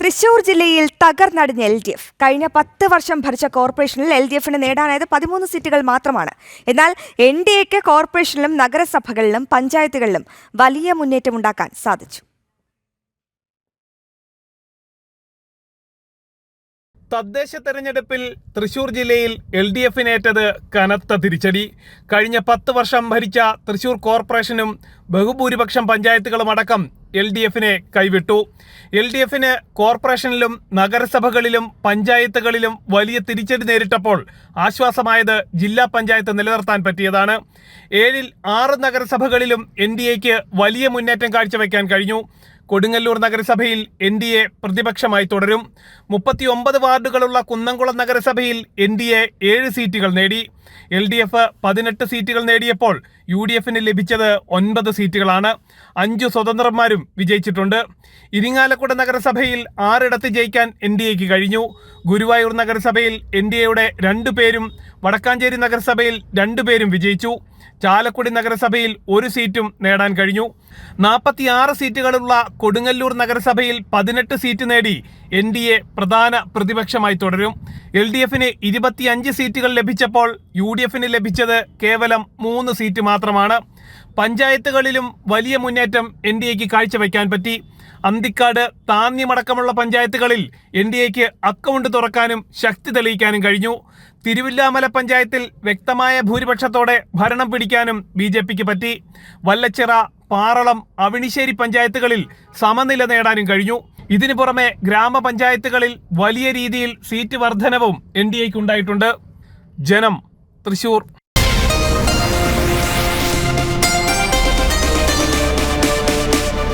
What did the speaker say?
തൃശൂർ ജില്ലയിൽ തകർന്നടിഞ്ഞ LDF. കഴിഞ്ഞ 10 വർഷം ഭരിച്ച കോർപ്പറേഷനിൽ LDFന് നേടാനായത് 13 സീറ്റുകൾ മാത്രമാണ്. എന്നാൽ NDAക്ക് കോർപ്പറേഷനിലും നഗരസഭകളിലും പഞ്ചായത്തുകളിലും വലിയ മുന്നേറ്റമുണ്ടാക്കാൻ സാധിച്ചു. തദ്ദേശ തെരഞ്ഞെടുപ്പിൽ തൃശൂർ ജില്ലയിൽ LDFനേറ്റത് കനത്ത തിരിച്ചടി. കഴിഞ്ഞ 10 വർഷം ഭരിച്ച തൃശൂർ കോർപ്പറേഷനും ബഹുഭൂരിപക്ഷം പഞ്ചായത്തുകളും അടക്കം LDFനെ കൈവിട്ടു. LDFന് കോർപ്പറേഷനിലും നഗരസഭകളിലും പഞ്ചായത്തുകളിലും വലിയ തിരിച്ചടി നേരിട്ടപ്പോൾ ആശ്വാസമായത് ജില്ലാ പഞ്ചായത്ത് നിലനിർത്താൻ പറ്റിയതാണ്. 7-ൽ 6 നഗരസഭകളിലും NDAക്ക് വലിയ മുന്നേറ്റം കാഴ്ചവെക്കാൻ കഴിഞ്ഞു. കൊടുങ്ങല്ലൂർ നഗരസഭയിൽ NDA പ്രതിപക്ഷമായി തുടരും. 39 വാർഡുകളുള്ള കുന്നംകുളം നഗരസഭയിൽ NDA 7 സീറ്റുകൾ നേടി. LDF 18 സീറ്റുകൾ നേടിയപ്പോൾ UDFന് ലഭിച്ചത് 9 സീറ്റുകളാണ്. 5 സ്വതന്ത്രന്മാരും വിജയിച്ചിട്ടുണ്ട്. ഇരിങ്ങാലക്കുട നഗരസഭയിൽ 6 ജയിക്കാൻ NDAക്ക് കഴിഞ്ഞു. ഗുരുവായൂർ നഗരസഭയിൽ NDAയുടെ 2 പേരും വടക്കാഞ്ചേരി നഗരസഭയിൽ 2 പേരും വിജയിച്ചു. ചാലക്കുടി നഗരസഭയിൽ 1 സീറ്റും നേടാൻ കഴിഞ്ഞു. 46 സീറ്റുകളുള്ള കൊടുങ്ങല്ലൂർ നഗരസഭയിൽ 18 സീറ്റ് നേടി NDA പ്രധാന പ്രതിപക്ഷമായി തുടരും. LDFന് 25 സീറ്റുകൾ ലഭിച്ചപ്പോൾ UDFന് ലഭിച്ചത് കേവലം 3 സീറ്റ് മാത്രമാണ്. പഞ്ചായത്തുകളിലും വലിയ മുന്നേറ്റം NDAക്ക് കാഴ്ചവെക്കാൻ പറ്റി. അന്തിക്കാട്, താന്യമടക്കമുള്ള പഞ്ചായത്തുകളിൽ NDAക്ക് അക്കൗണ്ട് തുറക്കാനും ശക്തി തെളിയിക്കാനും കഴിഞ്ഞു. തിരുവില്ലാമല പഞ്ചായത്തിൽ വ്യക്തമായ ഭൂരിപക്ഷത്തോടെ ഭരണം പിടിക്കാനും BJPക്ക് പറ്റി. വല്ലച്ചിറ, പാറളം, അവിണിശ്ശേരി പഞ്ചായത്തുകളിൽ സമനില നേടാനും കഴിഞ്ഞു. ഇതിനു പുറമെ ഗ്രാമപഞ്ചായത്തുകളിൽ വലിയ രീതിയിൽ സീറ്റ് വർധനവും NDAക്ക് ഉണ്ടായിട്ടുണ്ട്. ജനം, തൃശൂർ.